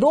2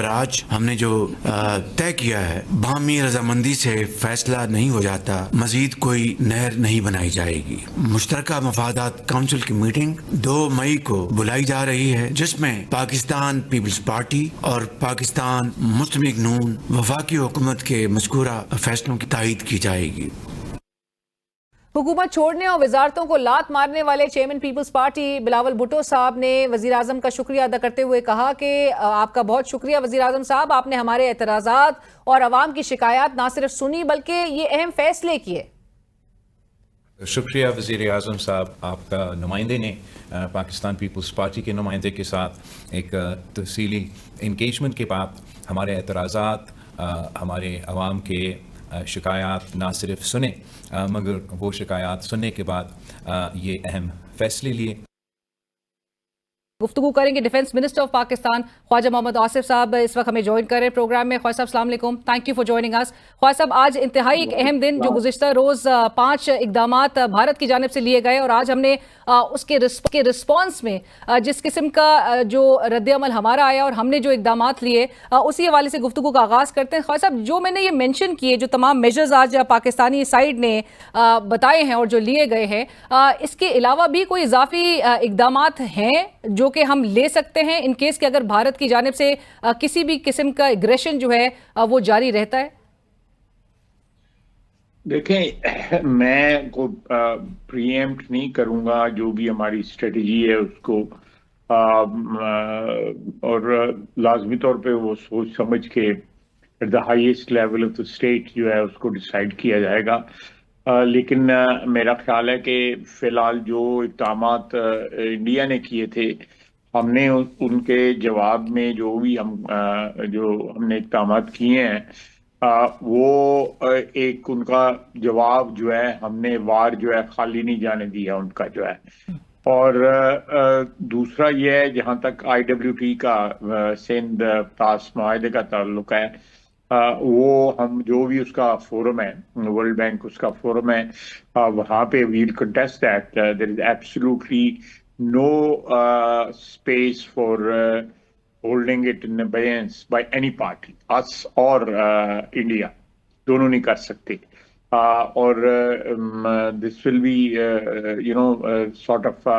پر آج ہم نے جو طے کیا ہے باہمی رضامندی سے فیصلہ نہیں ہو جاتا، مزید کوئی نہر نہیں بنائی جائے گی۔ مشترکہ مفادات کونسل کی میٹنگ 2 مئی کو بلائی جا رہی ہے، جس میں پاکستان پیپلز پارٹی اور پاکستان مسلم لیگ نون وفاقی حکومت کے مذکورہ فیصلوں کی تائید کی جائے گی۔ حکومت چھوڑنے اور وزارتوں کو لات مارنے والے چیئرمین پیپلز پارٹی بلاول بھٹو صاحب نے وزیر اعظم کا شکریہ ادا کرتے ہوئے کہا کہ آپ کا بہت شکریہ وزیر اعظم صاحب، آپ نے ہمارے اعتراضات اور عوام کی شکایات نہ صرف سنی بلکہ یہ اہم فیصلے کیے۔ شکریہ وزیر اعظم صاحب، آپ کا نمائندے نے پاکستان پیپلز پارٹی کے نمائندے کے ساتھ ایک تفصیلی انگیجمنٹ کے بعد ہمارے اعتراضات، ہمارے عوام کے شکایات نہ صرف سنے مگر وہ شکایات سننے کے بعد یہ اہم فیصلے لیے۔ گفتگو کریں گے ڈیفنس منسٹر آف پاکستان خواجہ محمد آصف صاحب اس وقت ہمیں جوائن کر رہے ہیں پروگرام میں۔ خواجہ صاحب السلام علیکم، تھینک یو فار جوائننگ اس۔ خواجہ صاحب آج انتہائی ایک اہم دن جو گزشتہ روز 5 اقدامات بھارت کی جانب سے لیے گئے اور آج ہم نے اس کے رسپانس میں جس قسم کا جو رد عمل ہمارا آیا اور ہم نے جو اقدامات لیے اسی حوالے سے گفتگو کا آغاز کرتے ہیں۔ خواجہ صاحب جو میں نے یہ مینشن کیے، جو تمام میجرز آج پاکستانی سائیڈ نے بتائے ہیں اور جو لیے گئے ہیں، اس کے علاوہ بھی کوئی اضافی اقدامات ہیں جو کہ ہم لے سکتے ہیں ان کیس کہ اگر بھارت کی جانب سے کسی بھی قسم کا اگریشن جو ہے وہ جاری رہتا ہے؟ دیکھیں، میں کو پری ایمپٹ نہیں کروں گا جو بھی ہماری اسٹریٹجی ہے اس کو، اور لازمی طور پہ وہ سوچ سمجھ کے at the highest level of the state جو ہے اس کو ڈیسائیڈ کیا جائے گا۔ لیکن میرا خیال ہے کہ فی الحال جو اقدامات انڈیا نے کیے تھے، ہم نے ان کے جواب میں جو ہم نے اقدامات کیے ہیں وہ ایک ان کا جواب جو ہے ہم نے وار جو ہے خالی نہیں جانے دیا ان کا جو ہے۔ اور دوسرا یہ ہے جہاں تک IWT کا سندھ طاس معاہدے کا تعلق ہے، وہ ہم جو بھی اس کا فورم ہے، ورلڈ بینک اس کا فورم ہے، وہاں پہ we'll contest that there is absolutely no space for holding it in abeyance by any party, us or India. دونوں نہیں کر سکتے، اور this will be sort of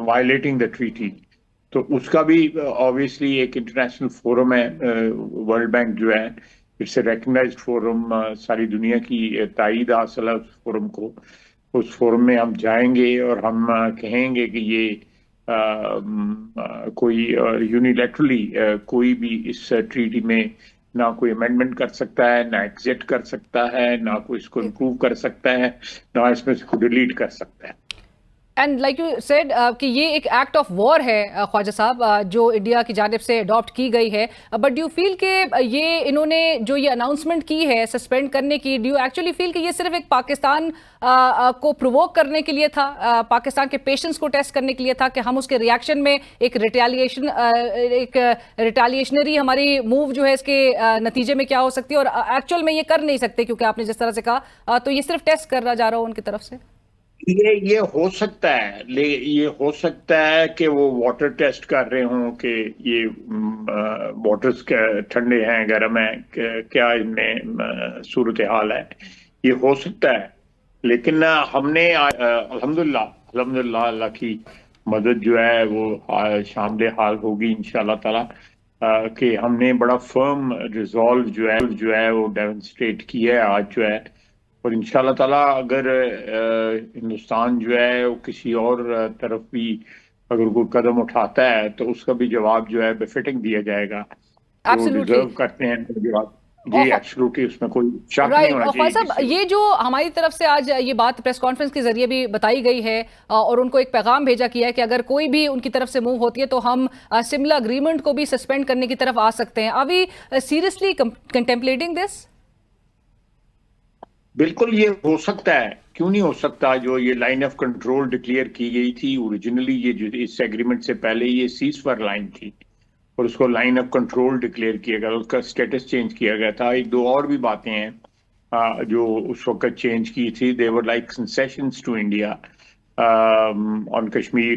violating the treaty. تو اس کا بھی obviously ایک انٹرنیشنل فورم ہے، ورلڈ بینک جو ہے اٹس اے ریکگنائزڈ فورم، ساری دنیا کی تائید حاصل ہے اس فورم کو۔ اس فورم میں ہم جائیں گے اور ہم کہیں گے کہ یہ کوئی یونیلیٹرلی کوئی بھی اس ٹریٹی میں نہ کوئی امینڈمنٹ کر سکتا ہے، نہ ایگزٹ کر سکتا ہے، نہ کوئی اس کو امپروو کر سکتا ہے، نہ اس میں اس کو ڈیلیٹ کر سکتا ہے۔ اینڈ لائک یو سیڈ کہ یہ ایک ایکٹ آف وار ہے خواجہ صاحب جو انڈیا کی جانب سے اڈاپٹ کی گئی ہے، بٹ ڈو یو فیل کہ یہ انہوں نے جو یہ اناؤنسمنٹ کی ہے سسپینڈ کرنے کی، ڈو یو ایکچولی فیل کہ یہ صرف ایک پاکستان کو پرووک کرنے کے لیے تھا، پاکستان کے پیشنس کو ٹیسٹ کرنے کے لیے تھا کہ ہم اس کے ریاکشن میں ایک ریٹیلیشنری ہماری موو جو ہے اس کے نتیجے میں کیا ہو سکتی ہے، اور ایکچوئل میں یہ کر نہیں سکتے کیونکہ آپ نے جس طرح سے کہا، تو یہ صرف ٹیسٹ کرنا جا رہا ہو ان کی طرف سے؟ یہ ہو سکتا ہے، یہ ہو سکتا ہے کہ وہ واٹر ٹیسٹ کر رہے ہوں کہ یہ واٹرز ٹھنڈے ہیں گرم ہیں، کیا ان میں صورتحال ہے، یہ ہو سکتا ہے۔ لیکن ہم نے الحمدللہ اللہ کی مدد جو ہے وہ شامل حال ہوگی انشاءاللہ تعالی، کہ ہم نے بڑا فرم ریزالو جو ہے وہ ڈیمونسٹریٹ کیا ہے آج جو ہے، اور انشاءاللہ تعالیٰ اگر ہندوستان جو ہے وہ کسی اور طرف بھی اگر کوئی قدم اٹھاتا ہے تو اس کا بھی جواب جو ہے بفٹنگ دیا جائے گا، وہ ڈیزرو کرتے ہیں جواب۔ جی ایبسلیوٹلی، اس میں کوئی شک نہیں ہونا چاہیے۔ صاحب یہ جو ہماری طرف سے آج یہ بات پریس کانفرنس کے ذریعے بھی بتائی گئی ہے اور ان کو ایک پیغام بھیجا کیا ہے کہ اگر کوئی بھی ان کی طرف سے موو ہوتی ہے تو ہم سملا اگریمنٹ کو بھی سسپینڈ کرنے کی طرف آ سکتے ہیں، ابھی سیریسلی کنٹمپلیٹنگ دس؟ بالکل یہ ہو سکتا ہے، کیوں نہیں ہو سکتا۔ جو یہ لائن آف کنٹرول ڈکلیئر کی گئی تھی اوریجنلی، یہ جو اس ایگریمنٹ سے پہلے یہ سیز فائر لائن تھی اور اس کو لائن آف کنٹرول ڈکلیئر کیا گیا، اس کا سٹیٹس چینج کیا گیا تھا۔ ایک دو اور بھی باتیں ہیں جو اس وقت چینج کی تھی، they were like concessions to India on Kashmir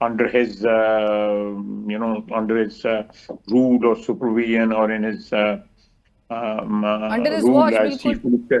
under his under his rule or supervision or in his under his rule watch, as chief minister।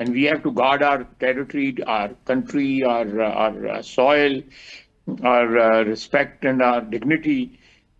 and we have to guard our territory, our country, our soil, our respect and our dignity,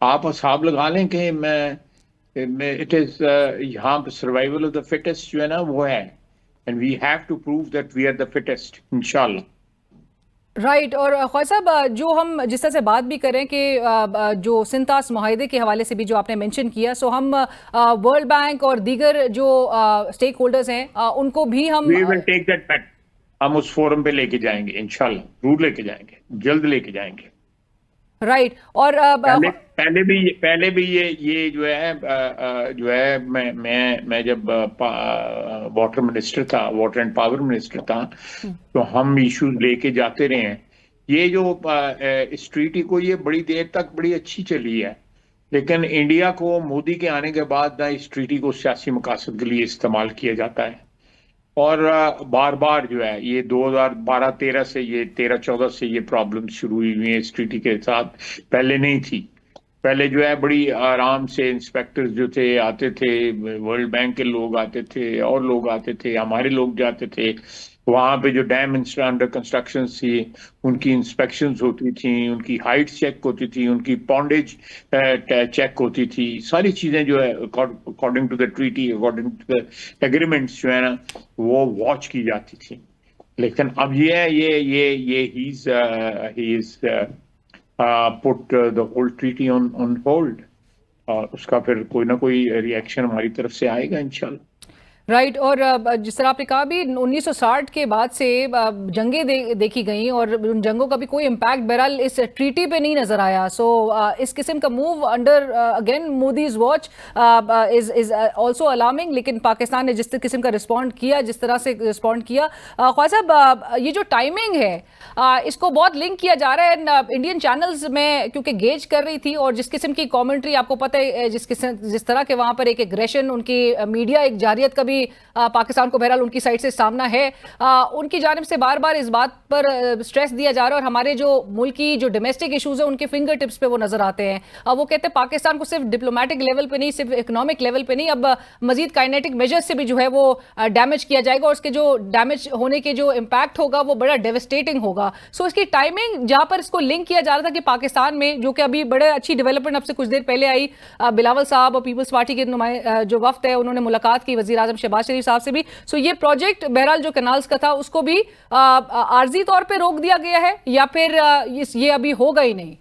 آپ حساب لگا لیں کہ it is یہاں پہ survival of the fittest جو ہے نا وہ ہے، and we have to prove that we are the fittest انشاءاللہ. رائٹ. اور خواجہ صاحب جو ہم جس طرح سے بات بھی کریں کہ جو سنتاس معاہدے کے حوالے سے بھی جو آپ نے مینشن کیا، سو ہم ورلڈ بینک اور دیگر جو اسٹیک ہولڈرز ہیں ان کو بھی ہم وی ول ٹیک دیٹ بیک، ہم اس فورم پہ لے کے جائیں گے انشاءاللہ، ضرور لے کے جائیں گے، جلد لے کے جائیں گے. رائٹ. اور پہلے بھی یہ جو ہے میں جب واٹر منسٹر تھا، واٹر اینڈ پاور منسٹر تھا، تو ہم ایشوز لے کے جاتے رہے ہیں. یہ جو اس ٹریٹی کو یہ بڑی دیر تک بڑی اچھی چلی ہے، لیکن انڈیا کو مودی کے آنے کے بعد نہ اس ٹریٹی کو سیاسی مقاصد کے لیے استعمال کیا جاتا ہے، اور بار بار جو ہے یہ 2012-13 سے، یہ 13-14 سے یہ پرابلم شروع ہوئی ہوئی ہیں اس ٹریٹی کے ساتھ. پہلے نہیں تھی. پہلے جو ہے بڑی آرام سے انسپیکٹرز جو تھے آتے تھے، ورلڈ بینک کے لوگ آتے تھے اور لوگ آتے تھے، ہمارے لوگ جاتے تھے وہاں پہ. جو ڈیم انڈر کنسٹرکشن تھی ان کی انسپیکشنز ہوتی تھیں، ان کی ہائٹ چیک ہوتی تھی، ان کی پونڈیج چیک ہوتی تھی. ساری چیزیں جو ہے according to the treaty, according to the agreements جو ہے نا وہ واچ کی جاتی تھی. لیکن اب یہ ہے یہ ہی is put the whole treaty on hold, اور اس کا پھر کوئی نہ کوئی ریئیکشن ہماری طرف سے آئے گا انشاءاللہ. رائٹ. اور جس طرح آپ نے کہا بھی 1960 کے بعد سے جنگیں دیکھی گئیں اور ان جنگوں کا بھی کوئی امپیکٹ بہرحال اس ٹریٹی پہ نہیں نظر آیا. سو اس قسم کا move under again Modi's watch is also alarming. لیکن پاکستان نے جس قسم کا رسپونڈ کیا، جس طرح سے رسپونڈ کیا، خواجہ صاحب یہ جو ٹائمنگ ہے اس کو بہت لنک کیا جا رہا ہے انڈین چینلز میں، کیونکہ گیج کر رہی تھی، اور جس قسم کی کامنٹری آپ کو پتہ ہے، جس طرح کے وہاں پر ایک ایگریشن، ان کی میڈیا ایک جارحیت کا بھی پاکستان کو بہرحال ان کی سائٹ سے سامنا ہے. ان کی جانب سے بار بار اس بات پر سٹریس دیا جا رہا ہے، اور ہمارے جو ملکی جو ڈومیسٹک ایشوز ہیں ان کے فنگر ٹپس پہ وہ نظر آتے ہیں. وہ کہتے ہیں پاکستان کو صرف ڈپلومیٹک لیول پہ نہیں، صرف اکنامک لیول پہ نہیں، اب مزید کائنیٹک میجرز سے بھی جو ہے وہ ڈیمیج کیا جائے گا، اور اس کے جو ڈیمیج ہونے کے جو امپیکٹ ہوگا وہ بڑا ڈیوسٹیٹنگ ہوگا. سو اس کی ٹائمنگ جہاں پر اس کو لنک کیا جا رہا تھا کہ پاکستان میں، جو کہ ابھی بڑے اچھی ڈیولپمنٹ اب سے کچھ دیر پہلے آئی، بلاول صاحب اور پیپلز پارٹی کے جو وفد ہے انہوں نے ملاقات کی وزیر اعظم شہباز شریف صاحب سے بھی. سو یہ پروجیکٹ بہرحال جو کینالز کا تھا اس کو بھی عارضی طور پہ روک دیا گیا ہے، یا پھر یہ ابھی ہوگا ہی نہیں؟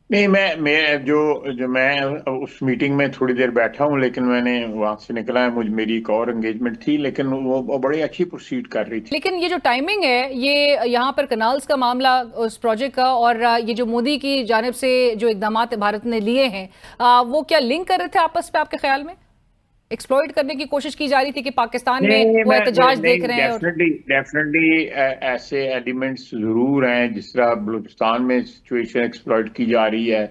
نہیں، میں اس میٹنگ میں تھوڑی دیر بیٹھا ہوں، لیکن میں نے وہاں سے نکلا ہے، میری ایک اور انگیجمنٹ تھی، لیکن وہ بڑی اچھی پروسیڈ کر رہی تھی. لیکن یہ جو ٹائمنگ ہے، یہ یہاں پر کنالز کا معاملہ اس پروجیکٹ کا، اور یہ جو مودی کی جانب سے جو اقدامات بھارت نے لیے ہیں، وہ کیا لنک کر رہے تھے آپس میں آپ کے خیال میں؟ ایکسپلوئٹ کرنے کی کوشش کی جا رہی تھی کہ پاکستان میں وہ احتجاج دیکھ رہے ہیں؟ ڈیفینیٹلی ایسے ایلیمنٹس ضرور ہیں. جس طرح بلوچستان میں سچویشن ایکسپلوئٹ کی جا رہی ہے،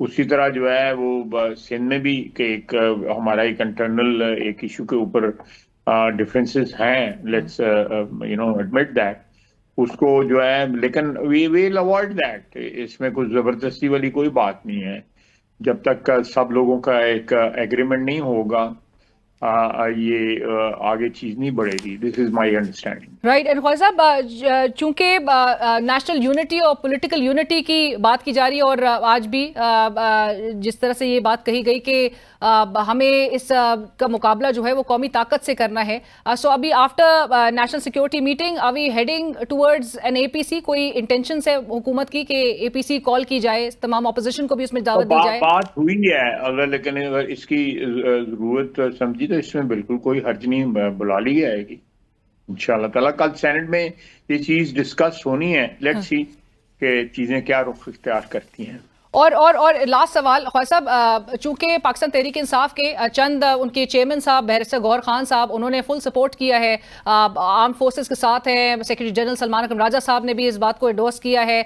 اسی طرح جو ہے وہ سندھ میں بھی کہ ایک ہمارا ایک انٹرنل ایک ایشو کے اوپر ڈفرینسز ہیں، لیٹس ایڈمٹ دیٹ، اس کو جو ہے، لیکن وی ول اوائڈ دیٹ. اس میں کوئی زبردستی والی کوئی بات نہیں ہے. جب تک سب لوگوں کا ایک ایگریمنٹ نہیں ہوگا یہ آگے چیز نہیں بڑھے گی. دس از مائی انڈرسٹینڈنگ. رائٹ. اینڈ خواجہ صاحب چونکہ نیشنل یونٹی اور پولیٹیکل یونٹی کی بات کی جا رہی ہے، اور آج بھی جس طرح سے یہ بات کہی گئی کہ ہمیں اس کا مقابلہ جو ہے وہ قومی طاقت سے کرنا ہے. سو ابھی after national security meeting are we heading towards A P C سی؟ کوئی انٹینشنس ہے حکومت کی کہ اے پی سی کال کی جائے، تمام اپوزیشن کو بھی اس میں دعوت دی جائے؟ بات ہوئی ہے، لیکن اگر اس کی ضرورت سمجھی تو اس میں بالکل کوئی حرج نہیں، بلا لی جائے گی انشاءاللہ تعالیٰ. کل سینٹ میں یہ چیز ڈسکس ہونی ہے. لیٹس سی کہ چیزیں کیا رخ اختیار کرتی ہیں. اور لاسٹ سوال خواجہ صاحب، چونکہ پاکستان تحریک انصاف کے چند ان کے چیئرمین صاحب بیرسٹر گور خان صاحب انہوں نے فل سپورٹ کیا ہے، آرم فورسز کے ساتھ ہیں، سیکرٹری جنرل سلمان اکرم راجہ صاحب نے بھی اس بات کو انڈورس کیا ہے،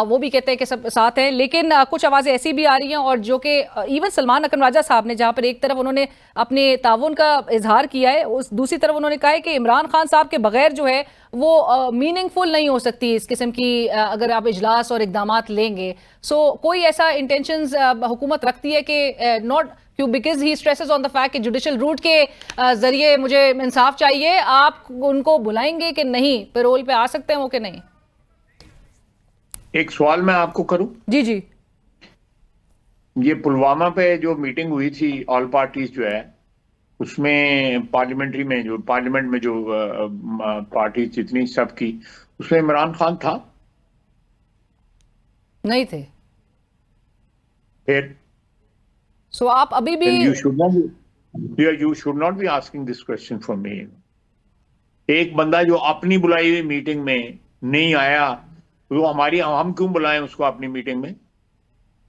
وہ بھی کہتے ہیں کہ سب ساتھ ہیں. لیکن کچھ آوازیں ایسی بھی آ رہی ہیں، اور جو کہ ایون سلمان اکرم راجہ صاحب نے، جہاں پر ایک طرف انہوں نے اپنے تعاون کا اظہار کیا ہے، اس دوسری طرف انہوں نے کہا ہے کہ عمران خان صاحب کے بغیر جو ہے وہ میننگ فل نہیں ہو سکتی اس قسم کی اگر آپ اجلاس اور اقدامات لیں گے. سو کوئی ایسا انٹینشنز حکومت رکھتی ہے کہ ناٹ کیوں، because he stresses on the fact کہ جوڈیشل روٹ کے ذریعے مجھے انصاف چاہیے، آپ ان کو بلائیں گے کہ نہیں، پیرول پہ آ سکتے ہیں وہ کہ نہیں؟ ایک سوال میں آپ کو کروں؟ جی. یہ پلوامہ پہ جو میٹنگ ہوئی تھی آل پارٹیز جو ہے اس میں پارلیمنٹ میں جو پارٹیز جتنی سب کی اس میں عمران خان تھا نہیں تھے. پھر سو آپ ابھی بھی you should not be asking this question from me. ایک بندہ جو اپنی بلائی ہوئی میٹنگ میں نہیں آیا وہ ہم کیوں بلائیں اس کو اپنی میٹنگ میں؟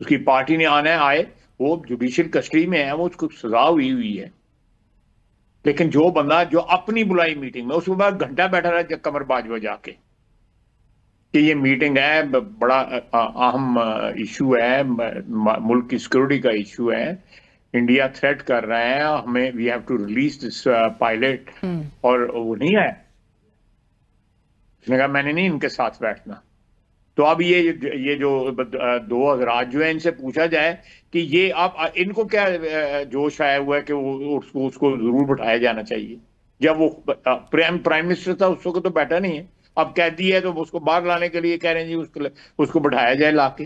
اس کی پارٹی نے آنا ہے آئے, وہ جوڈیشل کسٹڈی میں ہے, وہ اس کو سزا ہوئی ہے. لیکن جو بندہ جو اپنی بلائی میٹنگ میں اس کے بعد گھنٹہ بیٹھا رہا کمر باج بجا کے کہ یہ میٹنگ ہے بڑا اہم ایشو ہے, ملک کی سیکورٹی کا ایشو ہے, انڈیا تھریٹ کر رہا ہے, ہمیں we have to release this pilot, اور وہ نہیں آیا. اس نے کہا میں نے نہیں ان کے ساتھ بیٹھنا. تو اب یہ جو دو حضرات جو ہیں ان سے پوچھا جائے کہ یہ آپ ان کو کیا جوش آیا ہوا ہے کہ اس کو ضرور بٹھایا جانا چاہیے. جب وہ پرائم منسٹر تھا اس وقت تو بیٹھا نہیں ہے, اب قیدی ہے تو اس کو باہر لانے کے لیے کہہ رہے ہیں جی اس کو بٹھایا جائے لا کے.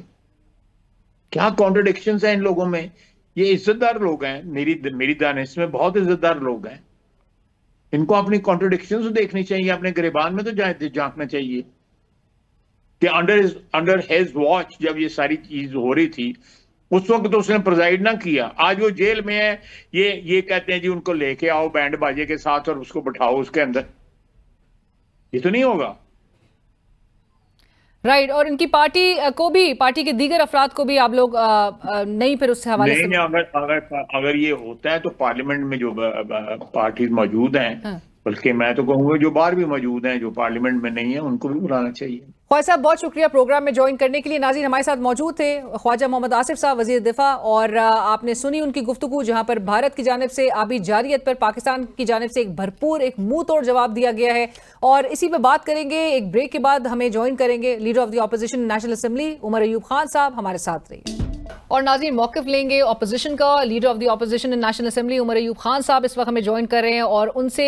کیا کانٹرڈکشنز ہیں ان لوگوں میں. یہ عزت دار لوگ ہیں, میری دانش میں بہت عزت دار لوگ ہیں. ان کو اپنی کانٹرڈکشنز دیکھنی چاہیے, اپنے گریبان میں تو جھانکنا چاہیے کہ انڈر ہیز واچ جب یہ ساری چیز ہو رہی تھی اس وقت تو اس نے پرزائڈ نہ کیا. آج وہ جیل میں ہے, یہ کہتے ہیں جی ان کو لے کے آؤ بینڈ باجے کے ساتھ اور اس کو بٹھاؤ اس کے اندر. یہ تو نہیں ہوگا. رائٹ. اور ان کی پارٹی کو بھی, پارٹی کے دیگر افراد کو بھی آپ لوگ نہیں پھر اس حوالے سے اگر یہ ہوتا ہے تو پارلیمنٹ میں جو پارٹیز موجود ہیں, بلکہ میں تو کہوں گا جو باہر بھی موجود ہیں جو پارلیمنٹ میں نہیں ہیں ان کو بھی بلانا چاہیے. خواجہ صاحب بہت شکریہ پروگرام میں جوائن کرنے کے لیے. ناظرین ہمارے ساتھ موجود تھے خواجہ محمد آصف صاحب وزیر دفاع, اور آپ نے سنی ان کی گفتگو جہاں پر بھارت کی جانب سے آبی جارحیت پر پاکستان کی جانب سے ایک بھرپور ایک منہ توڑ جواب دیا گیا ہے. اور اسی پہ بات کریں گے. ایک بریک کے بعد ہمیں جوائن کریں گے leader of the opposition national assembly Omar Ayub Khan sahib. ہمارے ساتھ رہیے. اور ناظرین موقف لیں گے اپوزیشن کا. Leader of the opposition national assembly Omar Ayub Khan sahib اس وقت ہمیں جوائن کر رہے ہیں, اور ان سے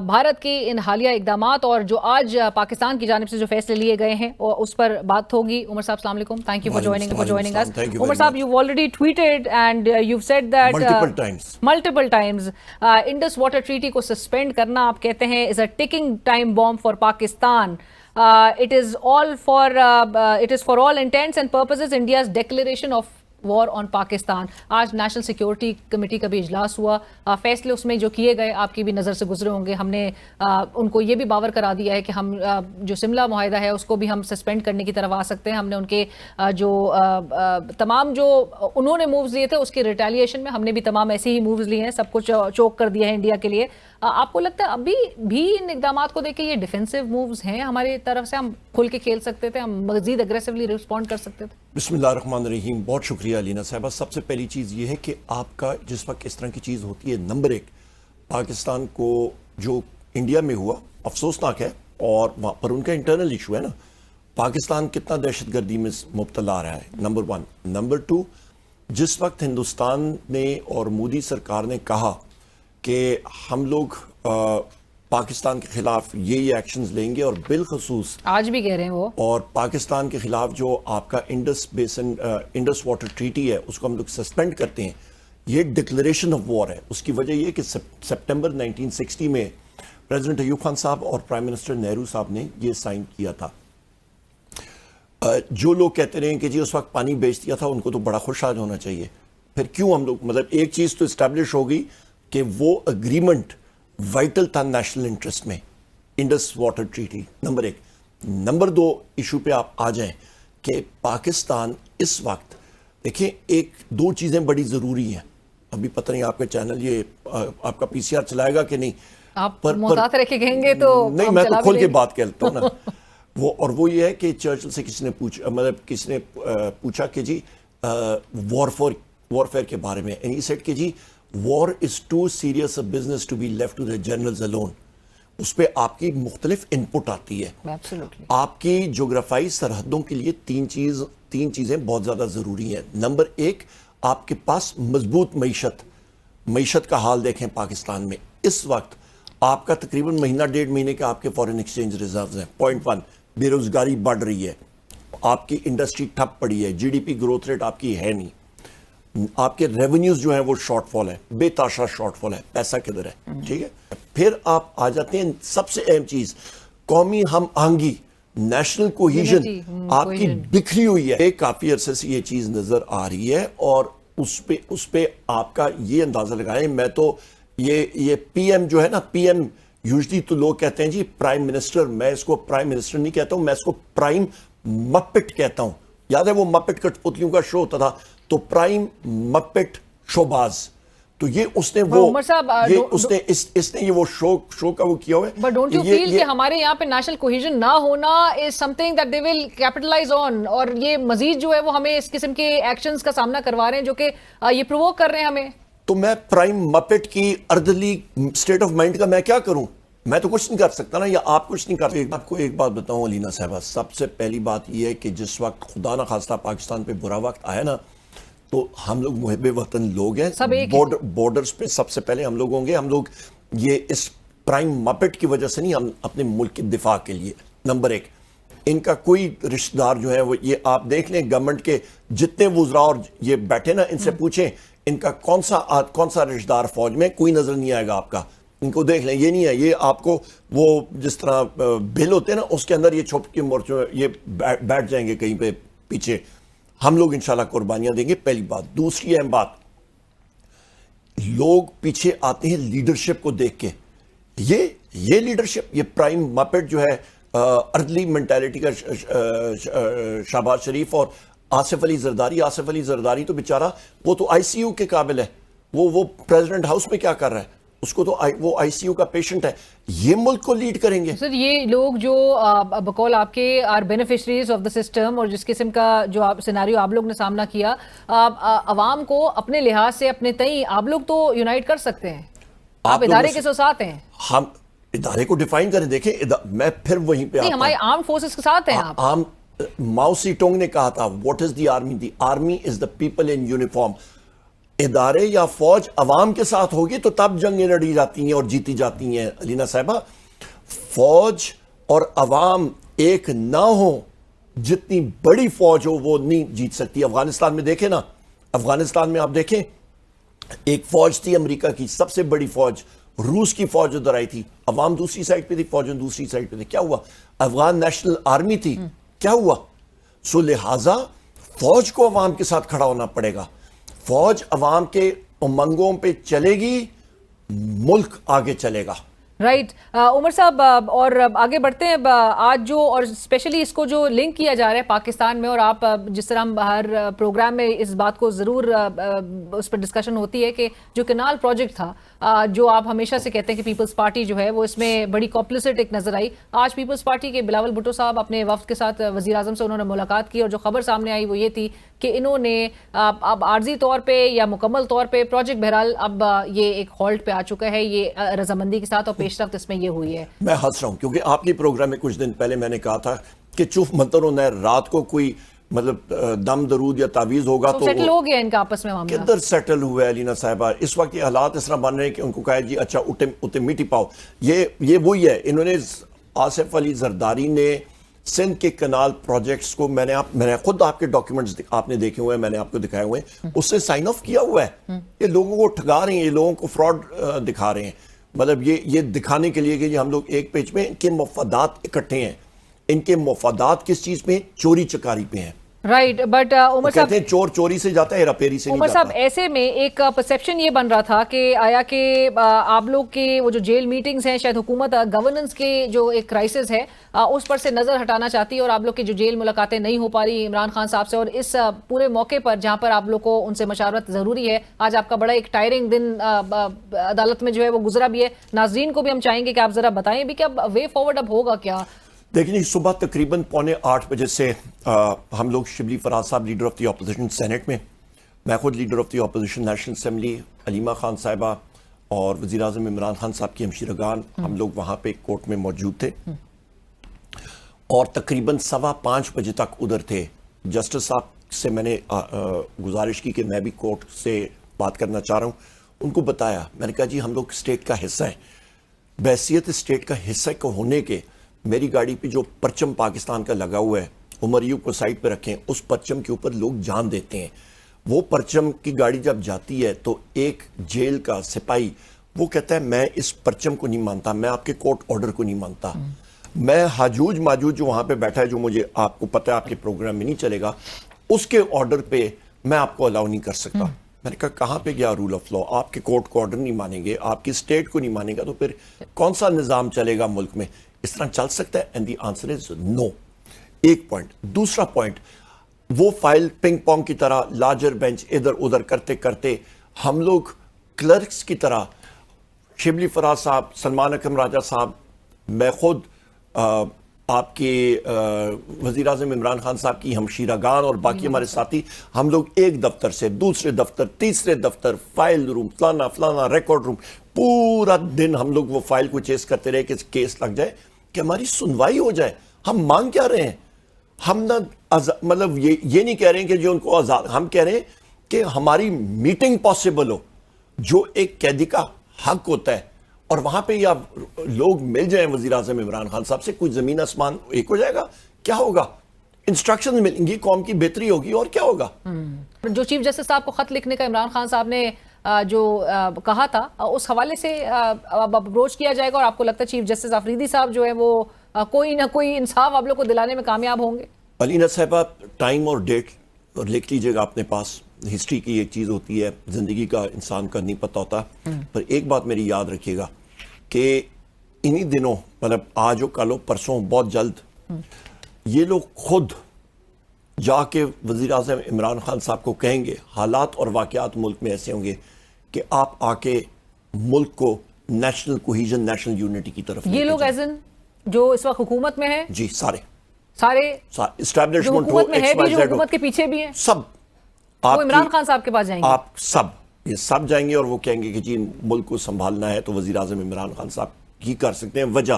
بھارت کے ان حالیہ اقدامات اور جو آج پاکستان کی جانب سے جو فیصلے لیے گئے ہیں اس پر بات ہوگی. عمر صاحب السلام علیکم. Thank you for joining us. عمر صاحب, you've already tweeted and you've said that multiple times Indus Water Treaty کو سسپینڈ کرنا آپ کہتے ہیں is a ticking time bomb for Pakistan. It is for all intents and purposes India's declaration of وار آن پاکستان. آج national security committee کا بھی اجلاس ہوا, فیصلے اس میں جو کیے گئے آپ کی بھی نظر سے گزرے ہوں گے. ہم نے ان کو یہ بھی باور کرا دیا ہے کہ ہم جو سملہ معاہدہ ہے اس کو بھی ہم سسپینڈ کرنے کی طرف آ سکتے ہیں. ہم نے ان کے جو تمام جو انہوں نے مووز لیے تھے اس کے ریٹیلیشن میں ہم نے بھی تمام ایسے ہی مووز لیے ہیں, سب کچھ چوک کر دیا ہے انڈیا کے لیے. آپ کو لگتا ہے ابھی بھی ان اقدامات کو دیکھ کے یہ ڈیفینسو مووز ہیں ہماری طرف سے, ہم کھل کے کھیل سکتے تھے, ہم مزید اگریسولی رسپونڈ کر سکتے تھے؟ بسم اللہ الرحمن الرحیم. بہت شکریہ علینا صاحبہ. سب سے پہلی چیز یہ ہے کہ آپ کا جس وقت اس طرح کی چیز ہوتی ہے, نمبر ایک پاکستان کو جو انڈیا میں ہوا افسوسناک ہے, اور وہاں پر ان کا انٹرنل ایشو ہے نا, پاکستان کتنا دہشت گردی میں مبتلا رہا ہے, نمبر ون. نمبر ٹو, جس وقت ہندوستان نے اور مودی سرکار نے کہا کہ ہم لوگ پاکستان کے خلاف یہ ایکشنز لیں گے, اور بالخصوص آج بھی کہہ رہے ہیں وہ, اور پاکستان کے خلاف جو آپ کا انڈس واٹر ٹریٹی ہے اس کو ہم لوگ سسپینڈ کرتے ہیں, یہ ڈکلریشن آف وار ہے. اس کی وجہ یہ کہ سپٹمبر 1960 میں پریزیڈنٹ ایوب خان صاحب اور پرائم منسٹر نہرو صاحب نے یہ سائن کیا تھا. جو لوگ کہتے رہے ہیں کہ جی اس وقت پانی بیچ دیا تھا, ان کو تو بڑا خوش آج ہونا چاہیے. پھر کیوں ہم لوگ, مطلب ایک چیز تو اسٹیبلش ہوگی کہ وہ اگریمنٹ وائٹل تھا نیشنل انٹرسٹ میں, انڈس واٹر ٹریٹی, نمبر ایک. نمبر دو ایشو پہ آپ آ جائیں کہ پاکستان اس وقت دیکھیں, ایک دو چیزیں بڑی ضروری ہیں. ابھی پتہ نہیں آپ کا چینل یہ آپ کا پی سی آر چلائے گا کہ نہیں, آپ محتاط رہ کے کہیں گے تو نہیں, میں تو کھول کے بات کرتا ہوں نا. وہ یہ ہے کہ چرچل سے کسی نے پوچھا, مطلب کسی نے پوچھا کہ جی وارفیئر کے بارے میں, اینڈ ہی سیڈ کہ جی war is too serious a business to be left to the generals alone. اس پہ آپ کی مختلف انپٹ آتی ہے. آپ کی جغرافائی سرحدوں کے لیے تین چیزیں بہت زیادہ ضروری ہیں. نمبر ایک, آپ کے پاس مضبوط معیشت کا حال دیکھیں پاکستان میں اس وقت آپ کا تقریباً مہینہ ڈیڑھ مہینے کے آپ کے فورن ایکسچینج ریزروز ہیں. پوائنٹ ون, بے روزگاری بڑھ رہی ہے, آپ کی انڈسٹری ٹھپ پڑی ہے, G D P growth rate آپ کی ہے نہیں. آپ کے ریونیوز جو ہیں وہ شارٹ فال ہیں, بے تاشا شارٹ فال ہے, پیسہ کدھر ہے, ٹھیک ہے. پھر آپ آ جاتے ہیں سب سے اہم چیز, قومی ہم آہنگی, نیشنل کوہیژن آپ کی بکھری ہوئی ہے. کافی عرصے سے یہ چیز نظر آ رہی ہے, اور اس پہ آپ کا یہ اندازہ لگائیں. میں تو یہ پی ایم جو ہے نا, پی ایم یوزلی تو لوگ کہتے ہیں جی پرائم منسٹر, میں اس کو پرائم منسٹر نہیں کہتا ہوں, میں اس کو پرائم مپٹ کہتا ہوں. یاد ہے وہ مپٹ کٹ پتلیوں کا شو ہوتا تھا, تو پرائم مپٹ شوباز, تو یہ اس نے وہ عمر صاحب اس نے یہ وہ شو کا وہ کیا ہوا ہے. بٹ ڈونٹ یو فیل کہ ہمارے یہاں پہ نیشنل کوہیژن نہ ہونا is something that they will capitalize on, اور یہ مزید جو ہے وہ ہمیں اس قسم کے ایکشنز کا سامنا کروا رہے ہیں جو کہ یہ پرووک کر رہے ہیں ہمیں. تو میں پرائم مپٹ کی ارلی اسٹیٹ آف مائنڈ کا میں کیا کروں؟ میں تو کچھ نہیں کر سکتا نا, یا آپ کچھ نہیں کر سکتے. آپ کو ایک بات بتاؤں علینا صاحبہ, سب سے پہلی بات یہ ہے کہ جس وقت خدا نہ خواستہ پاکستان پہ برا وقت آیا نا, تو ہم لوگ محب وطن لوگ ہیں, بارڈرز پہ سب سے پہلے ہم لوگ ہوں گے. ہم لوگ یہ اس پرائم مپٹ کی وجہ سے نہیں, ہم اپنے ملک کے دفاع کے لیے. نمبر ایک, ان کا کوئی رشتہ دار جو ہے وہ, یہ آپ دیکھ لیں گورنمنٹ کے جتنے وزراء اور یہ بیٹھے نا, ان سے پوچھیں ان کا کون سا رشتہ دار فوج میں, کوئی نظر نہیں آئے گا آپ کا. ان کو دیکھ لیں, یہ نہیں ہے, یہ آپ کو وہ جس طرح بل ہوتے ہیں نا اس کے اندر یہ چھپ کے مورچوں یہ بیٹھ جائیں گے کہیں پہ پیچھے. ہم لوگ انشاءاللہ قربانیاں دیں گے, پہلی بات. دوسری اہم بات, لوگ پیچھے آتے ہیں لیڈرشپ کو دیکھ کے. یہ لیڈرشپ, یہ پرائم مپٹ جو ہے ارلی مینٹیلٹی کا شہباز شریف اور آصف علی زرداری تو بیچارہ وہ تو آئی سی یو کے قابل ہے. وہ پریزیڈنٹ ہاؤس میں کیا کر رہا ہے, اس کو تو وہ آئی سی یو کا پیشنٹ ہے. یہ ملک کو لیڈ کریں گے. سر یہ لوگ جو بقول آپ کے are beneficiaries of the system, اور جس قسم کا جو سیناریو آپ لوگ نے سامنا کیا, عوام کو اپنے لحاظ سے اپنے تئیں آپ لوگ تو یونائٹ کر سکتے ہیں. آپ ادارے کے ساتھ ہیں, ہم ادارے کو ڈیفائن کریں. دیکھیں میں پھر وہیں پہ نہیں, ہمارے آرم فورسز کے ساتھ ہیں آپ. ماؤ سی ٹونگ نے کہا تھا, what is the army? The army is the people in uniform. ادارے یا فوج عوام کے ساتھ ہوگی تو تب جنگیں لڑی جاتی ہیں اور جیتی جاتی ہیں. علینا صاحبہ, فوج اور عوام ایک نہ ہو, جتنی بڑی فوج ہو وہ نہیں جیت سکتی. افغانستان میں دیکھیں نا, افغانستان میں آپ دیکھیں ایک فوج تھی امریکہ کی سب سے بڑی فوج, روس کی فوج ادھر آئی تھی, عوام دوسری سائڈ پہ تھی, فوج دوسری سائڈ پہ تھی. کیا ہوا؟ افغان نیشنل آرمی تھی, کیا ہوا؟ سو لہٰذا فوج کو عوام کے ساتھ کھڑا ہونا پڑے گا. فوج عوام کے امنگوں پہ چلے گی, ملک آگے چلے گا. رائٹ. عمر صاحب, اور آگے بڑھتے ہیں. آج جو, اور اسپیشلی اس کو جو لنک کیا جا رہا ہے پاکستان میں, اور آپ جس طرح ہم ہر پروگرام میں اس بات کو ضرور اس پر ڈسکشن ہوتی ہے کہ جو کنال پروجیکٹ تھا, جو آپ ہمیشہ سے کہتے ہیں کہ پیپلز پارٹی جو ہے وہ اس میں بڑی کمپلیسٹ ایک نظر آئی. آج پیپلز پارٹی کے بلاول بھٹو صاحب اپنے وفد کے ساتھ وزیر اعظم سے انہوں نے ملاقات کی, اور جو خبر سامنے آئی وہ یہ تھی کہ انہوں نے اب عارضی طور پہ یا مکمل طور پہ پروجیکٹ بہرحال اب یہ ایک ہالٹ پہ آ چکا ہے, یہ رضامندی کے ساتھ, اور پیش رفت اس میں یہ ہوئی ہے. میں ہنس رہا ہوں کیونکہ آپ کے پروگرام میں کچھ دن پہلے میں نے کہا تھا کہ چوف منتروں نے رات کو کوئی مطلب دم درود یا تعویذ ہوگا تو سیٹل ہو گیا ان کا آپس میں معاملہ. کدھر سیٹل ہوا ہے علینا صاحبہ؟ اس وقت یہ حالات اس طرح بن رہے ہیں کہ ان کو کہا جی اچھا اٹھے میٹھی پاؤ. یہ وہی ہے. انہوں نے آصف علی زرداری نے سندھ کے کنال پروجیکٹس کو, میں نے خود آپ کے ڈاکیومنٹس آپ نے دیکھے ہوئے ہیں, میں نے آپ کو دکھائے ہوئے ہیں, اس سے سائن آف کیا ہوا ہے. یہ لوگوں کو ٹھگا رہے ہیں, یہ لوگوں کو فراڈ دکھا رہے ہیں. مطلب یہ دکھانے کے لیے کہ ہم لوگ ایک پیج میں, ان کے مفادات اکٹھے ہیں. ان کے مفادات کس چیز پہ ہیں؟ چوری چکاری پہ ہیں. رائٹ. بٹ عمر صاحب, کہتے ہیں چور چوری سے جاتا ہے, ہیرا پھیری سے نہیں عمر جاتا. صاحب ایسے میں ایک پرسیپشن یہ بن رہا تھا کہ آیا کہ آپ لوگ کے وہ جو جیل میٹنگز ہیں, شاید حکومت گورننس کے جو ایک کرائسس ہے اس پر سے نظر ہٹانا چاہتی ہے, اور آپ لوگ کی جو جیل ملاقاتیں نہیں ہو پا رہی عمران خان صاحب سے, اور اس پورے موقع پر جہاں پر آپ لوگ کو ان سے مشاورت ضروری ہے. آج آپ کا بڑا ایک ٹائرنگ دن عدالت میں جو ہے وہ گزرا بھی ہے. ناظرین کو بھی ہم چاہیں گے کہ آپ ذرا بتائیں بھی کہ اب وے فارورڈ اب ہوگا کیا. دیکھیں صبح تقریباً 7:45 بجے سے ہم لوگ Shibli Faraz sahib leader of the opposition senate میں, میں خود leader of the opposition national assembly Aleema Khan sahiba اور وزیر اعظم عمران خان صاحب کی ہمشیرگان, ہم لوگ وہاں پہ کورٹ میں موجود تھے, اور تقریباً 5:15 بجے تک ادھر تھے. جسٹس صاحب سے میں نے گزارش کی کہ میں بھی کورٹ سے بات کرنا چاہ رہا ہوں. ان کو بتایا, میں نے کہا جی ہم لوگ اسٹیٹ کا حصہ ہیں, بحیثیت اسٹیٹ کا حصہ کو ہونے کے میری گاڑی پہ جو پرچم پاکستان کا لگا ہوا ہے, عمر ایوب کو سائڈ پہ رکھیں, اس پرچم کے اوپر لوگ جان دیتے ہیں. وہ پرچم کی گاڑی جب جاتی ہے تو ایک جیل کا سپاہی وہ کہتا ہے میں اس پرچم کو نہیں مانتا, میں آپ کے کورٹ آرڈر کو نہیں مانتا, میں حاجوج ماجوج جو وہاں پہ بیٹھا ہے, جو مجھے آپ کو پتہ ہے آپ کے پروگرام میں نہیں چلے گا, اس کے آرڈر پہ میں آپ کو الاؤ نہیں کر سکتا. میں نے کہا کہاں پہ گیا رول آف لا, آپ کے کورٹ کو آرڈر نہیں مانیں گے, آپ کی اسٹیٹ کو نہیں مانیں گا, تو پھر کون سا نظام چلے گا ملک میں؟ اس طرح چل سکتا ہے؟ اینڈ دی آنسر از نو. ایک پوائنٹ. دوسرا پوائنٹ, وہ فائل پنگ پونگ کی طرح لارجر بینچ ادھر ادھر کرتے کرتے ہم لوگ کلرکس کی طرح, شبلی فراز صاحب, سلمان اکرم راجہ صاحب, میں خود, آپ کے وزیر اعظم عمران خان صاحب کی ہمشیرگان اور باقی ہمارے ساتھی, ہم لوگ ایک دفتر سے دوسرے دفتر, تیسرے دفتر, فائل روم, فلانا فلانا, ریکارڈ روم, پورا دن ہم لوگ وہ فائل کو چیز کرتے رہے کہ کیس لگ جائے, کہ ہماری سنوائی ہو جائے. ہم مانگ کیا رہے ہیں؟ ہم نہ مطلب یہ نہیں کہہ رہے ہیں کہ جو ان کو آزاد, ہم کہہ رہے ہیں کہ ہماری میٹنگ پاسبل ہو, جو ایک قیدی کا حق ہوتا ہے, اور وہاں پہ یا لوگ مل جائیں وزیر اعظم عمران خان صاحب سے, کوئی زمین آسمان ایک ہو جائے گا. کیا ہوگا؟ انسٹرکشن ملیں گی, قوم کی بہتری ہوگی, اور کیا ہوگا؟ جو چیف جسٹس صاحب کو خط لکھنے کا عمران خان صاحب نے جو کہا تھا, اس حوالے سے اب اپروچ کیا جائے گا, اور آپ کو لگتا ہے چیف جسٹس آفریدی صاحب جو ہے وہ کوئی نہ کوئی انصاف آپ لوگ کو دلانے میں کامیاب ہوں گے؟ علینا صاحبہ, ٹائم اور ڈیٹ لکھ لیجئے گا اپنے پاس. ہسٹری کی ایک چیز ہوتی ہے, زندگی کا انسان کا نہیں پتہ ہوتا. پر ایک بات میری یاد رکھیے گا کہ انہی دنوں, مطلب آج ہو کل ہو پرسوں, بہت جلد یہ لوگ خود جا کے وزیر اعظم عمران خان صاحب کو کہیں گے, حالات اور واقعات ملک میں ایسے ہوں گے کہ آپ آ کے ملک کو نیشنل کوہیژن, نیشنل یونٹی کی طرف. یہ لوگ ایز ان جو اس وقت حکومت میں ہیں, جی سارے اسٹیبلشمنٹ حکومت میں ہے بھی, جو حکومت کے پیچھے بھی ہیں, سب وہ عمران خان صاحب کے پاس جائیں گے. آپ سب, یہ سب جائیں گے اور وہ کہیں گے کہ جی ملک کو سنبھالنا ہے تو وزیر اعظم عمران خان صاحب ہی کر سکتے ہیں. وجہ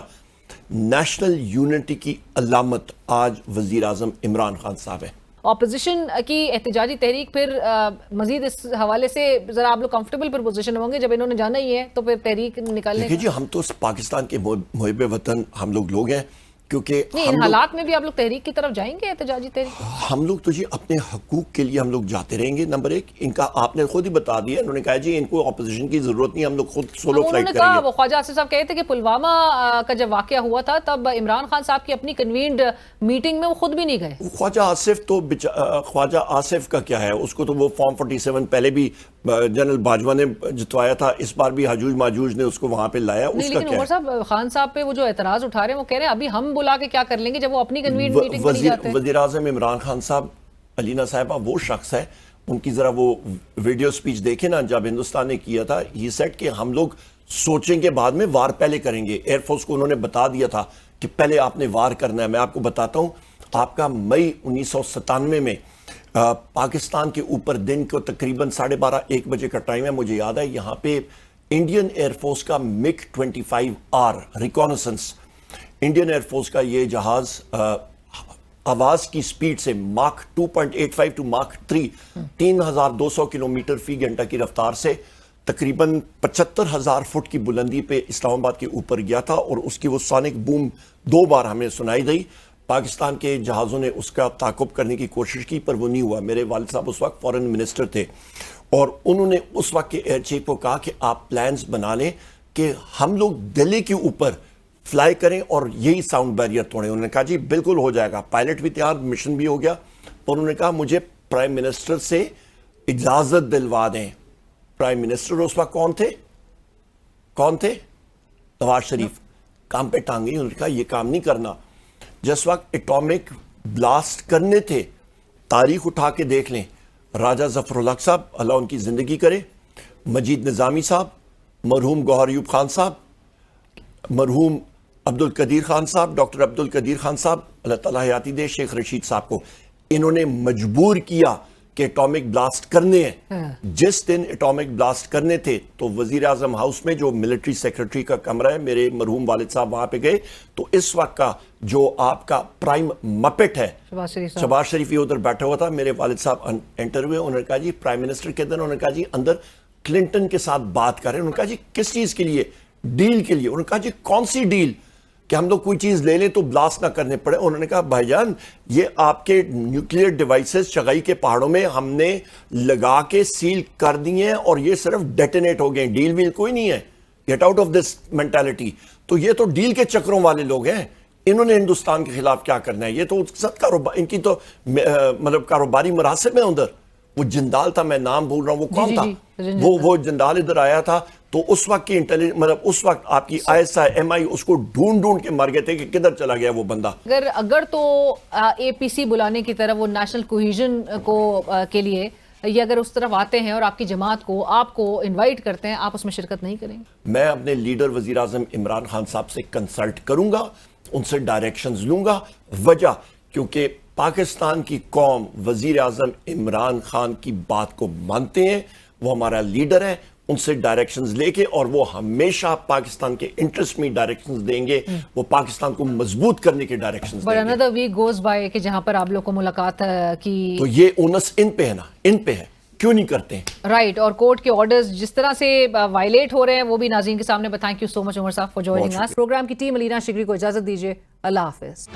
نیشنل یونٹی کی علامت آج وزیر اعظم عمران خان صاحب ہے. اپوزیشن کی احتجاجی تحریک پھر مزید اس حوالے سے ذرا آپ لوگ کمفرٹیبل پر پوزیشن ہوں گے, جب انہوں نے جانا ہی ہے تو پھر تحریک نکالنے دیکھیں جی, ہم تو پاکستان کے محب وطن ہم لوگ ہیں, کیونکہ ان حالات میں بھی آپ لوگ تحریک کی طرف جائیں گے, احتجاجی تحریک؟ ہم لوگ تو جی اپنے حقوق کے لیے ہم لوگ جاتے رہیں گے. نمبر ایک, ان کا آپ نے خود ہی بتا دیا, انہوں نے کہا جی ان کو اپوزیشن کی ضرورت نہیں, ہم لوگ خود سولو فلائٹ کریں گے. وہ خواجہ آصف صاحب کہتے تھے کہ پلوامہ کا جب واقعہ ہوا تھا تب عمران خان صاحب کی اپنی کنوینڈ میٹنگ میں وہ خود بھی نہیں گئے. خواجہ آصف تو خواجہ آصف کا کیا ہے, اس کو تو وہ فارم 47 پہلے بھی جنرل باجوہ نے جتوایا تھا, اس بار بھی حجوج ماجوج نے اس کو وہاں پہ لایا. اس کا لیکن عمر صاحب, خان صاحب پہ وہ جو اعتراض اٹھا رہے ہیں وہ کہہ رہے ہیں ابھی ہم بلا کے کیا کر لیں گے جب وہ اپنی کنوینڈ میٹنگ میں نہیں جاتے ہیں. وزیر اعظم عمران خان صاحب, علینا صاحبہ, وہ شخص ہے, ان کی ذرا وہ ویڈیو سپیچ دیکھیں نا جب ہندوستان نے کیا تھا, یہ سیٹ کہ ہم لوگ سوچیں کہ بعد میں وار پہلے کریں گے. ایئر فورس کو انہوں نے بتا دیا تھا کہ پہلے آپ نے وار کرنا ہے. میں آپ کو بتاتا ہوں, آپ کا مئی 1997 میں پاکستان کے اوپر دن کو تقریباً 12:30-1 بجے کا ٹائم ہے, مجھے یاد ہے, یہاں پہ انڈین ایئر فورس کا MiG 25R reconnaissance, Indian air force کا یہ جہاز آواز کی سپیڈ سے ماک 2.85 ٹو ماک 3 3200 کلومیٹر فی گھنٹہ کی رفتار سے تقریباً 75,000 فٹ کی بلندی پہ اسلام آباد کے اوپر گیا تھا, اور اس کی وہ سونک بوم 2 بار ہمیں سنائی دی. پاکستان کے جہازوں نے اس کا تعاقب کرنے کی کوشش کی پر وہ نہیں ہوا. میرے والد صاحب اس وقت فورن منسٹر تھے, اور انہوں نے اس وقت کے ایئر چیف کو کہا کہ آپ پلانز بنا لیں کہ ہم لوگ دہلی کے اوپر فلائی کریں اور یہی ساؤنڈ بیریئر توڑیں. انہوں نے کہا جی بالکل ہو جائے گا, پائلٹ بھی تیار, مشن بھی ہو گیا. اور انہوں نے کہا مجھے پرائم منسٹر سے اجازت دلوا دیں. پرائم منسٹر اس وقت کون تھے؟ نواز شریف. کام پہ ٹانگی, انہوں نے کہا یہ کام نہیں کرنا. جس وقت اٹامک بلاسٹ کرنے تھے, تاریخ اٹھا کے دیکھ لیں, راجہ ظفر الحق صاحب اللہ ان کی زندگی کرے, مجید نظامی صاحب, مرحوم گوہر ایوب خان صاحب, مرحوم عبدالقدیر خان صاحب, ڈاکٹر عبدالقدیر خان صاحب اللہ تعالیٰ حیاتی دے, شیخ رشید صاحب کو انہوں نے مجبور کیا کہ اٹامک بلاسٹ کرنے ہیں. جس دن اٹامک بلاسٹ کرنے تھے تو وزیر اعظم ہاؤس میں جو ملٹری سیکرٹری کا کمرہ ہے, میرے مرحوم والد صاحب وہاں پہ گئے, تو اس وقت کا جو آپ کا پرائم مپٹ ہے شہباز شریف ادھر بیٹھا ہوا تھا. میرے والد صاحب انٹر ہوئے, انہوں نے کہا جی پرائم منسٹر کے دن, انہوں نے کہا جی اندر کلنٹن کے ساتھ بات کریں. انہوں نے کہا جی کس چیز کے لیے؟ ڈیل کے لیے. انہوں نے کہا جی کون سی ڈیل؟ کہ ہم لوگ کوئی چیز لے لیں تو بلاسٹ نہ کرنے پڑے. انہوں نے کہا بھائی جان یہ آپ کے نیوکلیئر ڈیوائسز چغائی کے پہاڑوں میں ہم نے لگا کے سیل کر دیے ہیں اور یہ صرف ڈیٹونیٹ ہو گئے, ڈیل ویل کوئی نہیں ہے. Get out of this mentality. تو یہ تو ڈیل کے چکروں والے لوگ ہیں, انہوں نے ہندوستان کے خلاف کیا کرنا ہے؟ یہ تو ان کی تو مطلب کاروباری مراسم ہے ادھر. وہ جندال تھا, میں نام بھول رہا ہوں, وہ کون تھا؟ وہ جندال ادھر آیا تھا تو اس وقت کی مطلب اس وقت آپ کی ISI MI اس کو ڈھونڈ کے مر گئے تھے کہ کدھر چلا گیا وہ بندہ. اگر تو APC بلانے کی طرف وہ نیشنل کوہیژن کو کے لیے یہ اگر اس طرف آتے ہیں اور آپ کی جماعت کو آپ کو انوائٹ کرتے ہیں, آپ اس میں شرکت نہیں کریں گے؟ میں اپنے لیڈر وزیر اعظم عمران خان صاحب سے کنسلٹ کروں گا, ان سے ڈائریکشنز لوں گا. وجہ کیونکہ پاکستان کی قوم وزیر اعظم عمران خان کی بات کو مانتے ہیں, وہ ہمارا لیڈر ہے. ان سے ڈائریکشنز لے کے, اور وہ ہمیشہ پاکستان کے انٹرسٹ میں ڈائریکشنز دیں گے, وہ پاکستان کو مضبوط کرنے کے ڈائریکشنز دیں گے. But another week goes by کہ جہاں پر آپ لوگ کو ملاقات کی, تو یہ اونس ان پہ ہے نا, ان پہ ہے, کیوں نہیں کرتے ہیں؟ رائٹ. اور کورٹ کے آرڈرز جس طرح سے وائلیٹ ہو رہے ہیں وہ بھی ناظرین کے سامنے بتائیں. تھینک یو سو مچ عمر صاحب فار جوائننگ اس. پروگرام کی ٹیم علینا شگری کو اجازت دیجیے. اللہ حافظ.